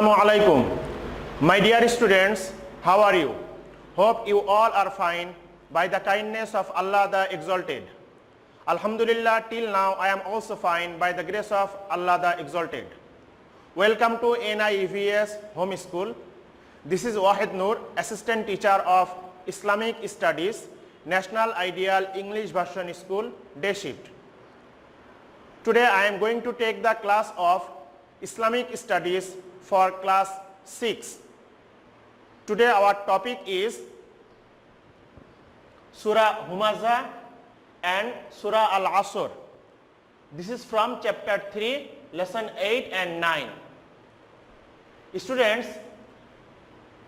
Assalamualaikum. My dear students, how are you? Hope you all are fine by the kindness of Allah the Exalted. Alhamdulillah, till now I am also fine by the grace of Allah the Exalted. Welcome to NIEVS Home School. This is Wahid Noor, Assistant Teacher of Islamic Studies, National Ideal English Version School, Day Shift. Today I am going to take the class of Islamic Studies for class 6. Today our topic is Surah Humaza and Surah Al-Asr. This is from chapter 3, lesson 8 and 9. Students,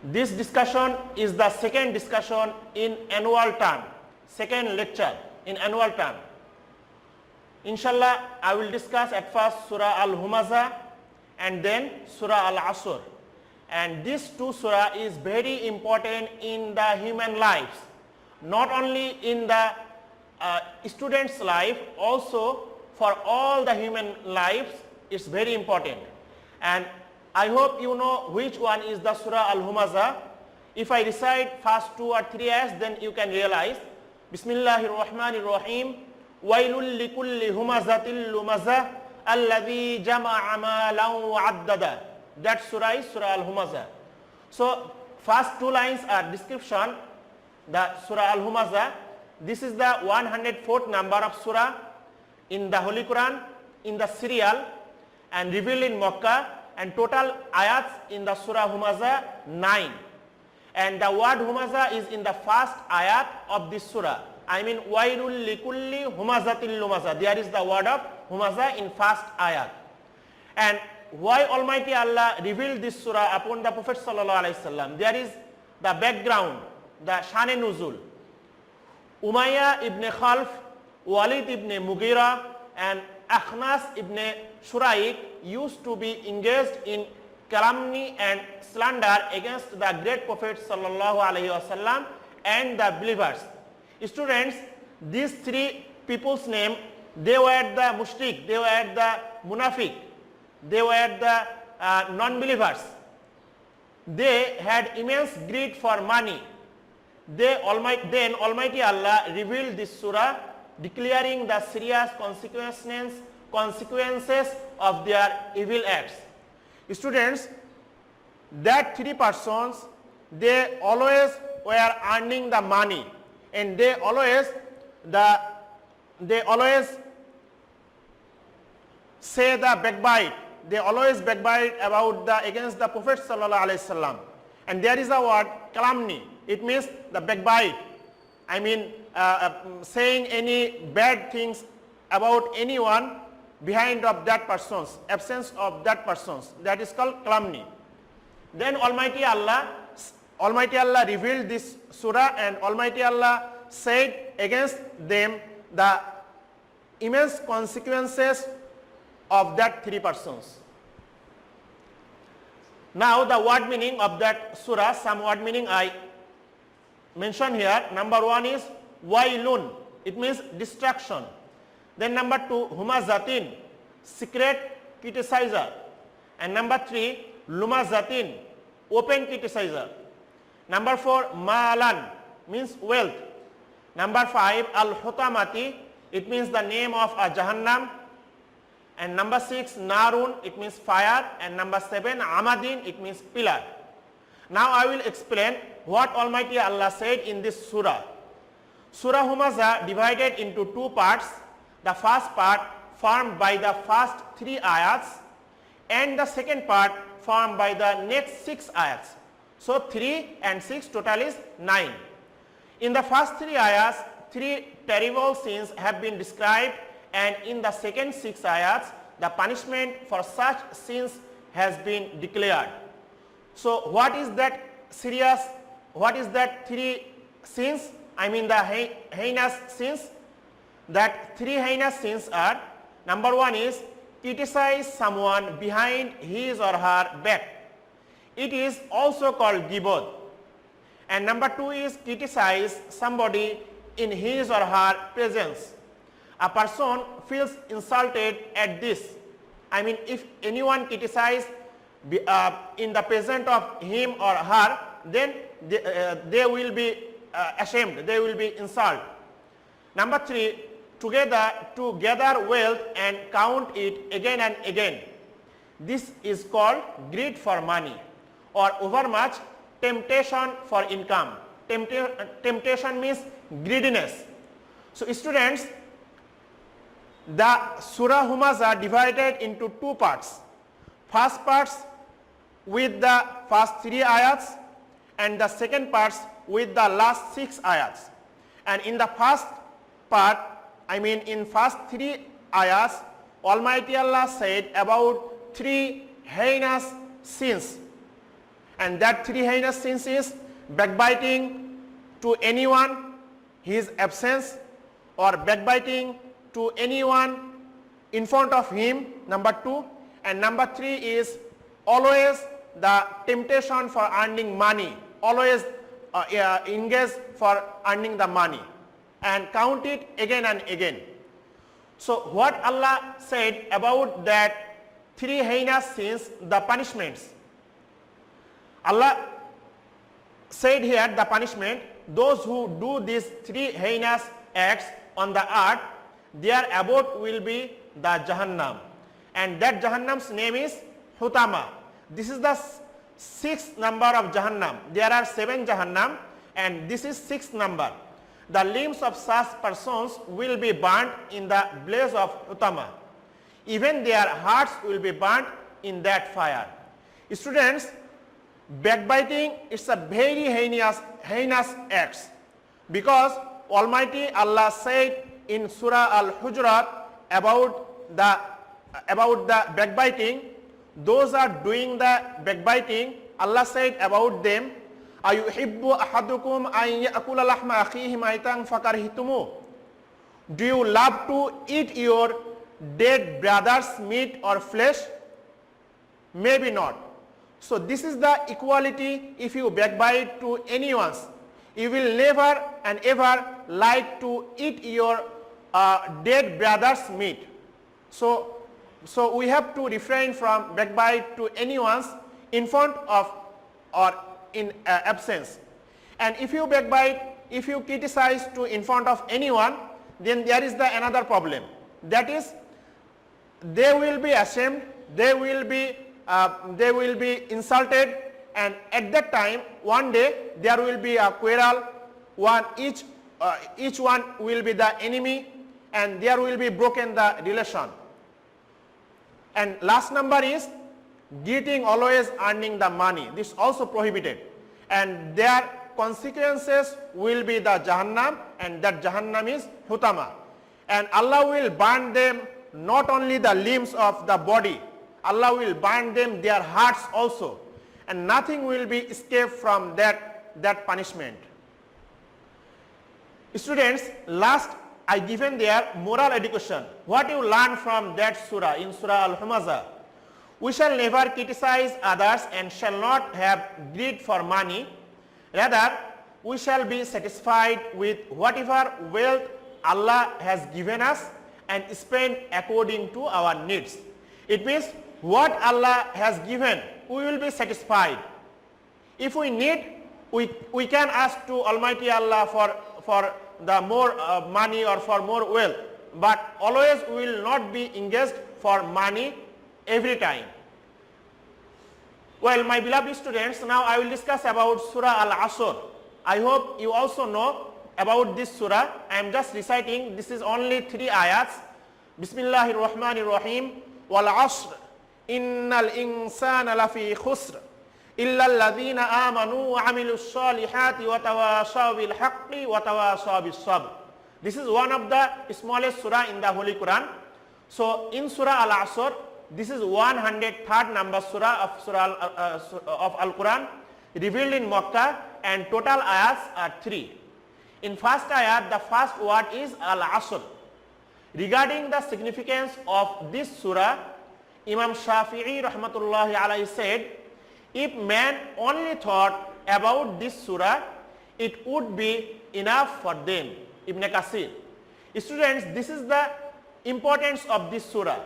this discussion is the second discussion in annual term, second lecture in annual term. Inshallah, I will discuss at first Surah Al-Humaza and then Surah Al-Asr. And these two surah is very important in the human lives, not only in the student's life, also for all the human lives it's very important. And I hope you know which one is the Surah Al-Humaza. If I recite first 2 or 3 ayahs, then you can realize. Bismillahirrahmanirrahim. Wailul likulli humazatil lumaza alladhi jama'a malan wa addada. That surah is Surah Al-Humaza. So first 2 lines are description, the Surah Al-Humaza. This is the 104th number of surah in the Holy Quran, in the serial, and revealed in Makkah, and total ayats in the Surah Humaza 9. And the word Humaza is in the first ayat of this surah. I mean, Wailul likulli humazatil lumaza. There is the word of Humaza in first ayat. And why Almighty Allah revealed this surah upon the Prophet sallallahu alaihi wasallam? There is the background, the Shan-e Nuzul. Umayyah ibn Khalf, Walid ibn Mughira, and Akhnas ibn Shuraik used to be engaged in calumny and slander against the great Prophet sallallahu alaihi wasallam and the believers. Students, these 3 people's name, they were the mushrik, they were the munafiq, they were the non-believers. They had immense greed for money. Then Almighty Allah revealed this surah, declaring the serious consequences of their evil acts. Students, that 3 persons, they always were earning the money, and they always say the backbite. They always backbite about against the Prophet sallallahu alaihi wasallam. And there is a word calumny. It means the backbite. I mean, saying any bad things about anyone behind of that person's, absence of that person's. That is called calumny. Then Almighty Allah revealed this surah, and Almighty Allah said against them the immense consequences of that 3 persons. Now the word meaning of that surah, some word meaning I mention here. Number 1 is wailun, it means destruction. Then number 2, humazatin, secret criticizer. And number 3, lumazatin, open criticizer. Number 4, malan, means wealth. Number 5, al-hutamati, it means the name of a Jahannam. And number 6, narun, it means fire. And number 7, amadin, it means pillar. Now I will explain what Almighty Allah said in this surah. Surah Humaza divided into 2 parts. The first part formed by the first 3 ayats, and the second part formed by the next 6 ayats. So 3 and 6 total is 9. In the first 3 ayats, 3 terrible sins have been described, and in the second 6 ayats, the punishment for such sins has been declared. So what is that serious, what is that 3 sins? I mean the heinous sins. That 3 heinous sins are, number 1 is criticize someone behind his or her back. It is also called ghibot. And number 2 is criticize somebody in his or her presence. A person feels insulted at this. I mean, if anyone criticizes in the presence of him or her, then they will be ashamed, they will be insulted. Number 3, to gather wealth and count it again and again. This is called greed for money or overmuch temptation for income. Temptation means greediness. So students, the Surah Humaza divided into 2 parts. First parts with the first 3 ayats and the second parts with the last 6 ayats. And in the first part, in first 3 ayats, Almighty Allah said about 3 heinous sins. And that 3 heinous sins is backbiting to anyone, his absence, or backbiting to anyone in front of him, number 2. And number 3 is always the temptation for earning money, always engage for earning the money and count it again and again. So what Allah said about that 3 heinous sins, the punishments. Allah said here the punishment, those who do these 3 heinous acts on the earth, their abode will be the Jahannam. And that Jahannam's name is Hutama. This is the 6th number of Jahannam. There are 7 Jahannam and this is 6th number. The limbs of such persons will be burnt in the blaze of Hutama. Even their hearts will be burnt in that fire. Students, backbiting is a very heinous act, because Almighty Allah said in Surah Al-Hujurat about the backbiting. Those are doing the backbiting, Allah said about them, Ayuhibbu ahadukum an ya'kula lahma akhihi maitan fakarhitumu. Do you love to eat your dead brother's meat or flesh? Maybe not. So this is the equality. If you backbite to anyone's, you will never and ever like to eat your dead brother's meat. So we have to refrain from backbite to anyone's in front of or in absence. And if you backbite, if you criticize to in front of anyone, then there is another problem. That is, they will be ashamed, they will be insulted, and at that time, one day there will be a quarrel. Each one will be the enemy, and there will be broken the relation. And last number is getting always earning the money. This is also prohibited, and their consequences will be the Jahannam, and that Jahannam is Hutama. And Allah will burn them not only the limbs of the body, Allah will burn them their hearts also, and nothing will be escaped from that punishment. Students, last I given there moral education. What you learn from that surah in Surah Al-Humaza? We shall never criticize others and shall not have greed for money. Rather, we shall be satisfied with whatever wealth Allah has given us and spend according to our needs. It means what Allah has given, we will be satisfied. If we need, we can ask to Almighty Allah for the more money or for more wealth, but always we will not be engaged for money every time. Well, my beloved students, now I will discuss about Surah Al-Asr. I hope you also know about this surah. I am just reciting. This is only 3 ayats. Bismillahir Rahmanir Rahim. Wal Asr. Innal insana lafi khusr. Illa alladhina amanu wa amilu shalihati wa tawasaw bil haqqi wa tawasaw bis sabr. This is one of the smallest surah in the Holy Quran. So in Surah Al-Asr, this is 103rd number surah of Al-Quran, revealed in Makkah, and total ayats are 3. In first ayat, the first word is Al-Asr. Regarding the significance of this surah, Imam Shafi'i rahmatullahi alayhi said, if man only thought about this surah, it would be enough for them. Ibn Kasir. Students, this is the importance of this surah.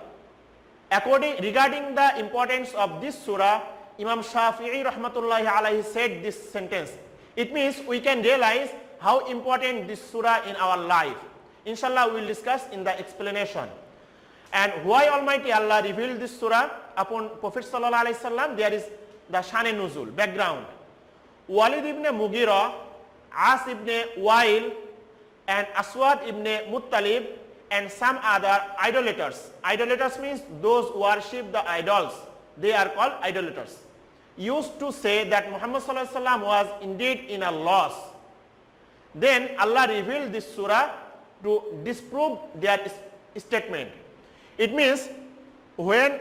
Regarding the importance of this surah, Imam Shafi'i rahmatullahi alayhi said this sentence. It means we can realize how important this surah in our life. Inshallah, we will discuss in the explanation. And why Almighty Allah revealed this surah upon Prophet sallallahu alaihi wasallam? There is the Shan-e-Nuzul, background. Walid ibn Mughira, As ibn Wa'il, and Aswad ibn Muttalib, and some other idolaters. Idolaters means those who worship the idols. They are called idolaters. Used to say that Muhammad sallallahu alaihi wasallam was indeed in a loss. Then Allah revealed this surah to disprove their statement. It means when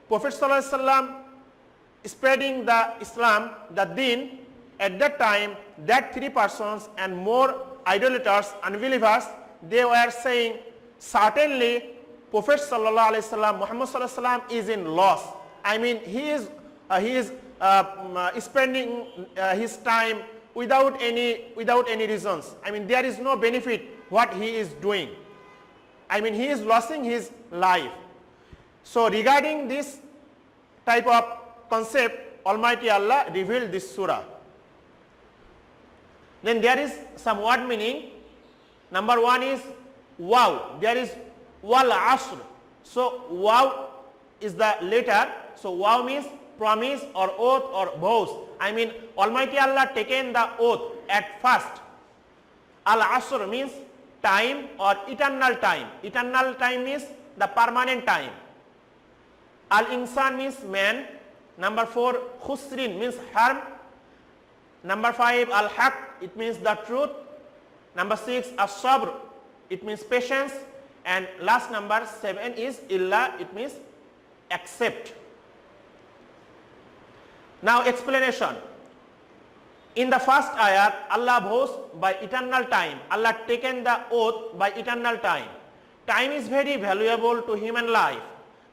Prophet sallallahu alaihi wasallam spreading the Islam, the deen, at that time that 3 persons and more idolaters, unbelievers, they were saying certainly Prophet sallallahu alaihi wasallam, Muhammad sallallahu alaihi wasallam is in loss. I mean he is spending his time without any reasons. I mean there is no benefit what he is doing. I mean he is losing his life. So regarding this type of concept, Almighty Allah revealed this surah. Then there is some word meaning. Number 1 is wow. There is wal asr. So wow is the letter. So wow means promise or oath or vows. I mean Almighty Allah taken the oath at first. Al asr means time or eternal time. Eternal time means the permanent time. Al insan means man. Number 4 khusrin means harm. Number 5 al haq, it means the truth. Number 6 as-sabr, it means patience. And last number 7 is illa, it means accept. Now explanation. In the first ayat, Allah vows by eternal time. Allah taken the oath by eternal time. Time is very valuable to human life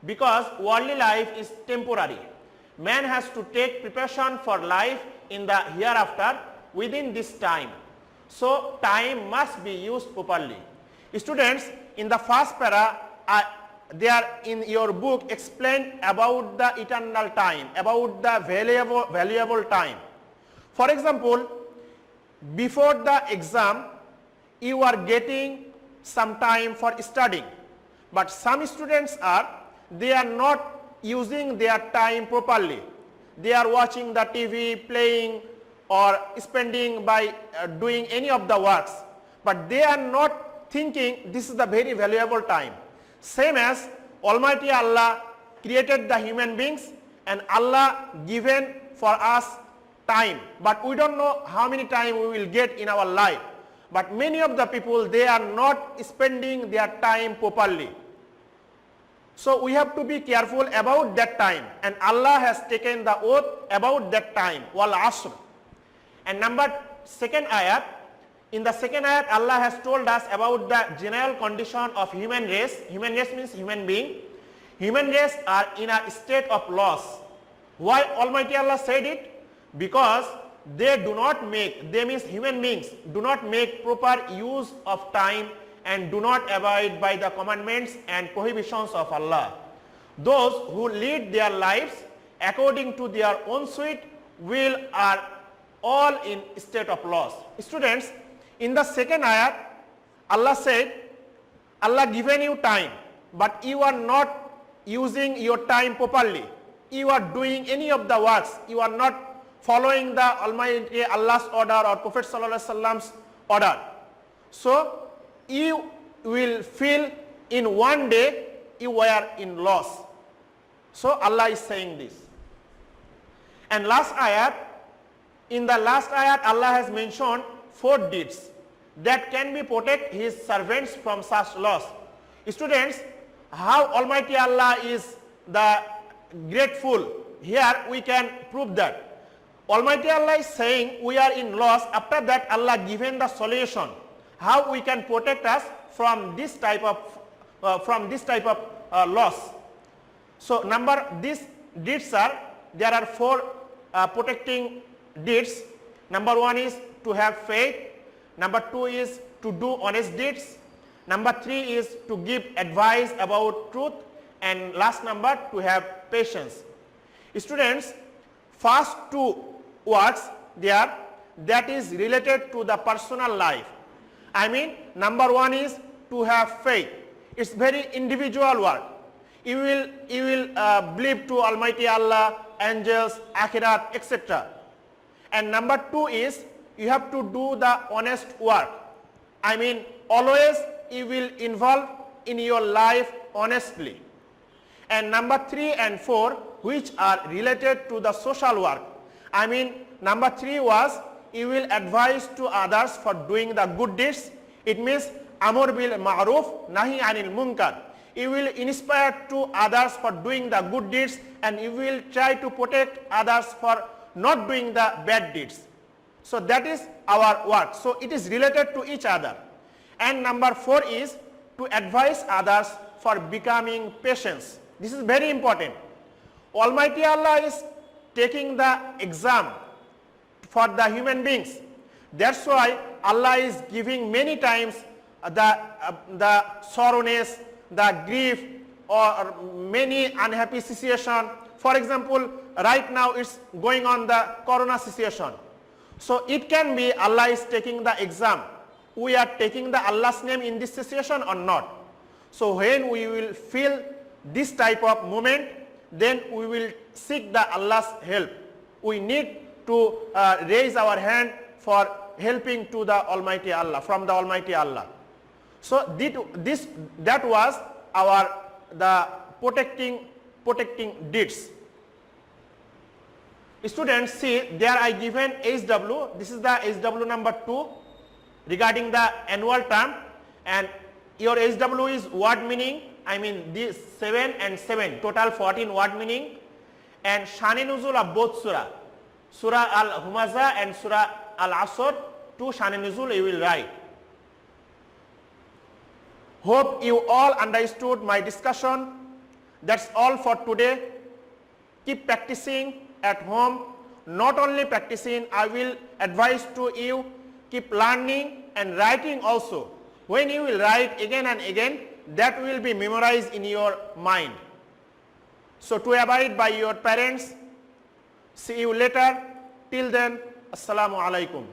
because worldly life is temporary. Man has to take preparation for life in the hereafter within this time. So time must be used properly. Students, in the first para, there in your book explained about the eternal time, about the valuable time. For example, before the exam, you are getting some time for studying. But some students they are not using their time properly. They are watching the TV, playing or spending by doing any of the works. But they are not thinking this is the very valuable time. Same as Almighty Allah created the human beings and Allah given for us time. But we don't know how many time we will get in our life. But many of the people, they are not spending their time properly. So we have to be careful about that time, and Allah has taken the oath about that time, wal asr. And number 2nd ayat, in the 2nd ayat Allah has told us about the general condition of human race. Human race means human being. Human race are in a state of loss. Why Almighty Allah said it? Because they means human beings do not make proper use of time and do not abide by the commandments and prohibitions of Allah. Those who lead their lives according to their own sweet will are all in state of loss. Students, in the 2nd ayat, Allah said, Allah given you time, but you are not using your time properly. You are doing any of the works. You are not following the Almighty Allah's order or Prophet sallallahu alaihi wasallam's order. So you will feel in one day you were in loss. So Allah is saying this. And last ayat, in the last ayat Allah has mentioned 4 deeds that can be protect his servants from such loss. Students, how Almighty Allah is the grateful, here we can prove that. Almighty Allah is saying we are in loss. After that Allah given the solution how we can protect us from this type of loss. So these deeds are, there are 4 protecting deeds. Number 1 is to have faith. Number 2 is to do honest deeds. Number 3 is to give advice about truth. and last number to have patience. Students, first two words there, that is related to the personal life. I mean, number one is to have faith. It's very individual word. You will believe to Almighty Allah, angels, akhirat, etc. And number two is you have to do the honest work. I mean, always you will involve in your life honestly. And number 3 and 4, which are related to the social work. I mean, number 3 was you will advise to others for doing the good deeds. It means amar bil ma'ruf, nahi anil munkar. You will inspire to others for doing the good deeds, and you will try to protect others for not doing the bad deeds. So that is our work. So it is related to each other. And number 4 is to advise others for becoming patient. This is very important. Almighty Allah is taking the exam for the human beings. That's why Allah is giving many times the sorrowness, the grief, or many unhappy situation. For example, right now it's going on the corona situation. So it can be Allah is taking the exam. We are taking the Allah's name in this situation or not. So when we will feel this type of moment, then we will seek the Allah's help. We need to raise our hand for helping to the Almighty Allah, from the Almighty Allah. So that was the protecting deeds. Students, see, there I given SW. This is the SW number 2 regarding the annual term, and your SW is word meaning. I mean, these 7 and 7, total 14 word meaning, and Shani Nuzul of both surah, Surah Al-Humaza and Surah Al-Asr, 2 Shani Nuzul you will write. Hope you all understood my discussion. That's all for today. Keep practicing at home. Not only practicing, I will advise to you, keep learning and writing also. When you will write again and again, that will be memorized in your mind. So to abide by your parents, see you later. Till then, Assalamu alaikum.